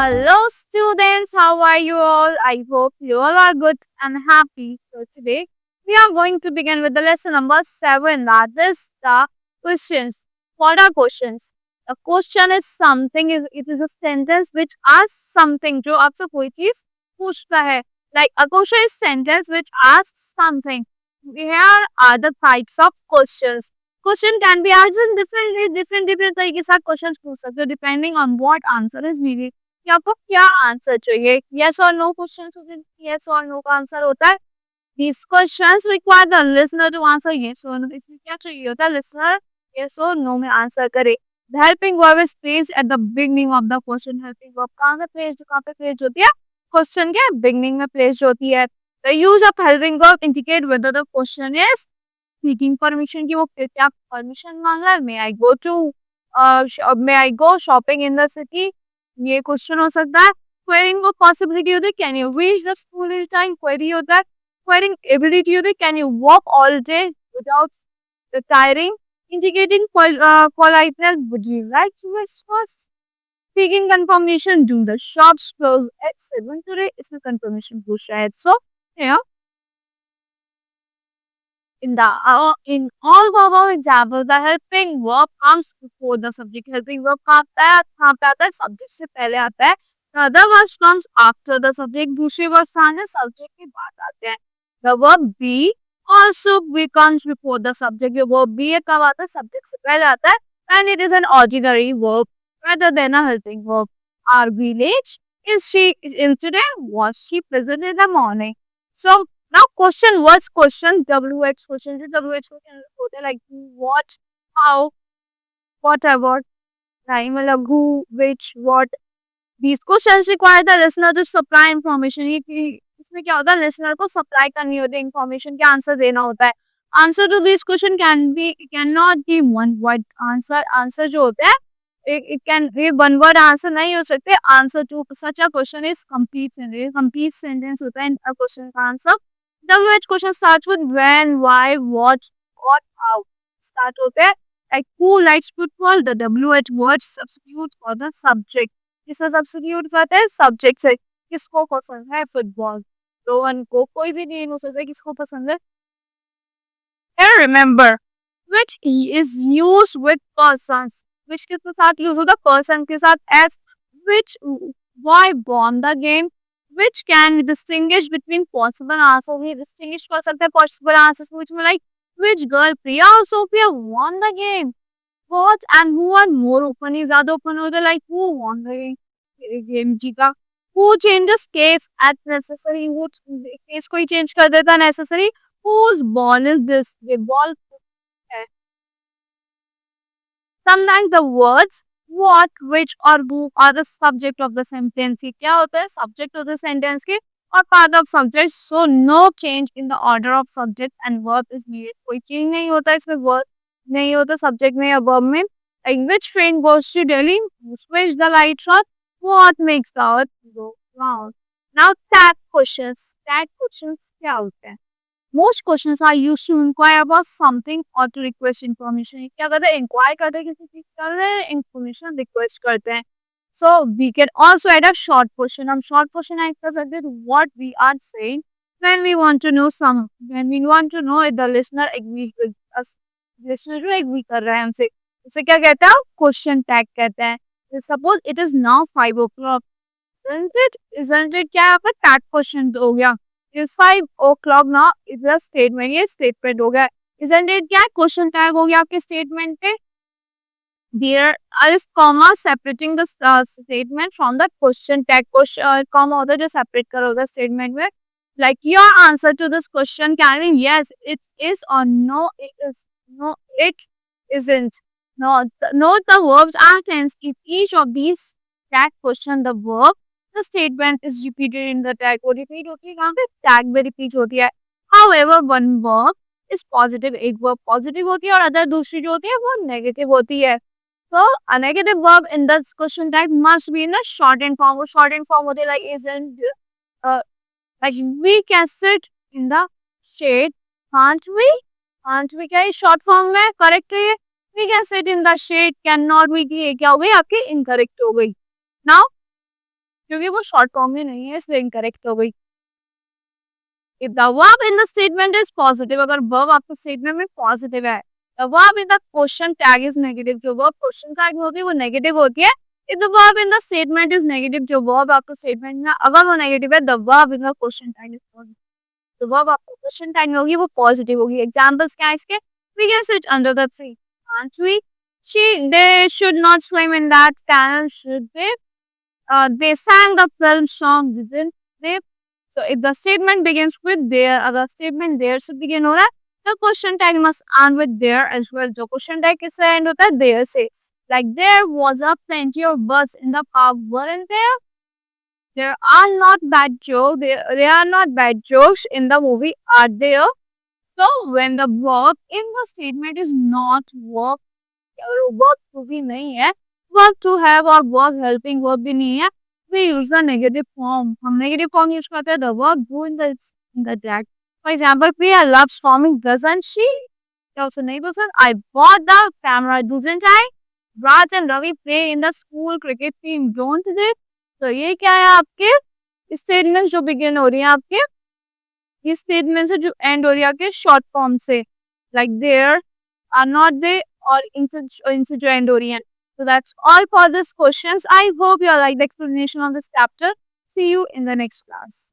Hello, students. How are you all? I hope you all are good and happy. So, today we are going to begin with the lesson number 7, that is the questions. What are questions? The question is something, it is a sentence which asks something. जो आपसे कोई चीज पूछता है. Like a question is sentence which asks something. Here are the types of questions. Question can be asked in different तरीके के साथ question पूछ सकते हो depending on what answer is needed. कि आपको क्या आंसर चाहिए. यस और नो क्वेश्चन होते हैं. यस और नो का आंसर होता है. These questions require the listener to answer yes or no. इसमें क्या चाहिए होता है, listener yes or no में आंसर करे. The helping verb is placed at the beginning of the question. Helping verb कहाँ से placed, कहाँ पे placed होती है, क्वेश्चन के beginning में placed होती है. The use of helping verb indicate whether the question is seeking permission, कि वो क्या permission मांग रहा है. May I go shopping in the city. ये क्वेश्चन हो सकता है. क्वेरिंग को पॉसिबिलिटी होती है, can you reach the school in time. Query होता है. क्वेरिंग एबिलिटी होती है, can you walk all day without tiring. Indicating politeness, would you like to breakfast. Seeking confirmation, do the shops close at 7 today. इसमें confirmation पूछ रहा है. सो in all the above examples, the helping verb comes before the subject. Helping verb कहाँ आता है, subject से पहले आता है. The other verbs comes after the subject. दूसरे verbs आने subject के बाद आते हैं. The verb be also comes before the subject. जो verb be है कब आता है, subject से पहले आता है. And it is an auxiliary verb rather than a helping verb. Are we late? Is she in today? Was she present in the morning? So now question, what's question? WH question. WH question होते हैं like what, how, whatever, time मतलब who, which, what. These questions require the listener to supply information. ये इसमें क्या होता है, listener को supply करनी होती है information, के answer देना होता है. Answer to this question cannot be one word answer. Answer जो होते हैं ये one word answer नहीं हो सकते. Answer to such a question is complete sentence. Complete sentence होता है a question का answer. WH question starts with when, why, what, how. Start होते हैं like who likes football. The WH word substitute for the subject. किसका substitute करते हैं, subject से. किसको पसंद है फुटबॉल. रोहन को. कोई भी नहीं हो सकता किसको पसंद है. And remember which is used with persons. which किसके साथ यूज होता है, पर्सन के साथ. as which why won the game. which can distinguish between possible answers. ये distinguish कर सकते हैं possible answers which में like which girl Priya or Sophia won the game. what and who are more open. ये ज्यादा open होता है like who won the game जीता. who changes case at necessary. who case को ही change कर देता है necessary. whose ball is this. ये ball है. sometimes the words what, which और who are the subject of the sentence. ये क्या होता है, subject of the sentence के और part of subject. so no change in the order of subject and verb is needed. कोई change नहीं होता इसमें, verb नहीं होता subject में या verb में. like which train goes to Delhi. Switch the lights on. what makes the earth go round. now tag questions. tag questions क्या होते हैं. most questions are used to inquire about something or to request information. क्या करते हैं, inquire करते हैं किसी चीज कर रहे हैं, information request करते हैं. so we can also add a short question. हम short question add कर सकते हैं. what we are saying when we want to know if the listener agrees with us. listener जो agree कर रहा है हमसे, इसे क्या कहते हैं, क्वेश्चन टैग कहते हैं. Suppose it is now 5 o'clock. isn't it क्या आपका टैग क्वेश्चन हो गया. It is 5 o'clock now. It is statement, ये स्टेटमेंट हो गया. isn't it क्या क्वेश्चन टैग हो गया आपके स्टेटमेंट पे. There is comma separating the statement from the question tag. Question comma होता है जो separate कर होगा statement में. like your answer to this question can be yes it is or no it is. no it isn't. Note the verbs are tense. If each of these tag question the verb, the statement is repeated in the tag. वो repeat होती है कहाँ पे, tag में repeat होती है. However, one verb is positive. एक verb positive होती है और other दूसरी जो होती है वो negative होती है. So a negative verb in this question tag must be in the shortened form. वो shortened form होती है like isn't. Like we can sit in the shade. Can't we? Can't we क्या है short form में correct है ये. We can sit in the shade. Cannot we की क्या हो गई आपकी incorrect हो गई. Now क्योंकि वो शॉर्ट फॉर्म में नहीं है इसलिए इनकरेक्ट हो गई। If the verb in the statement is positive, अगर verb आपके statement में positive है, the verb in the question tag is negative, जो verb question tag में होती है वो negative होती है। If the verb in the statement is negative, जो verb आपके statement में अगर वो negative है, the verb in the question tag is positive, तो verb आपको question tag में होगी वो positive होगी। Examples क्या है इसके? We can sit under the tree, can't we? They should not swim in that canal, should they? They sang the film song, didn't they? So if the statement begins with there, अगर statement there से begin हो रहा है, the question tag must end with there as well. जो question tag किससे end होता है? There से. Like there was a plenty of birds in the park, weren't there? There are not bad jokes. There are not bad jokes in the movie, are there? So when the verb in the statement is not verb, अगर वो verb to भी नहीं है, verb to have और verb helping verb भी नहीं है, we use the negative form. हम negative form use करते हैं the verb do in the that. For example, Priya loves farming, doesn't she? क्या उसे नहीं पसंद? I bought the camera, doesn't I? Raj and Ravi play in the school cricket team, don't they? तो ये क्या है आपके स्टेटमेंट जो बिगिन हो रही है आपके ये स्टेटमेंट से जो एंड हो रही है आपके शॉर्ट फॉर्म से like there are not they और इनसे जो एंड हो रही है. So that's all for this questions. I hope you like the explanation of this chapter. See you in the next class.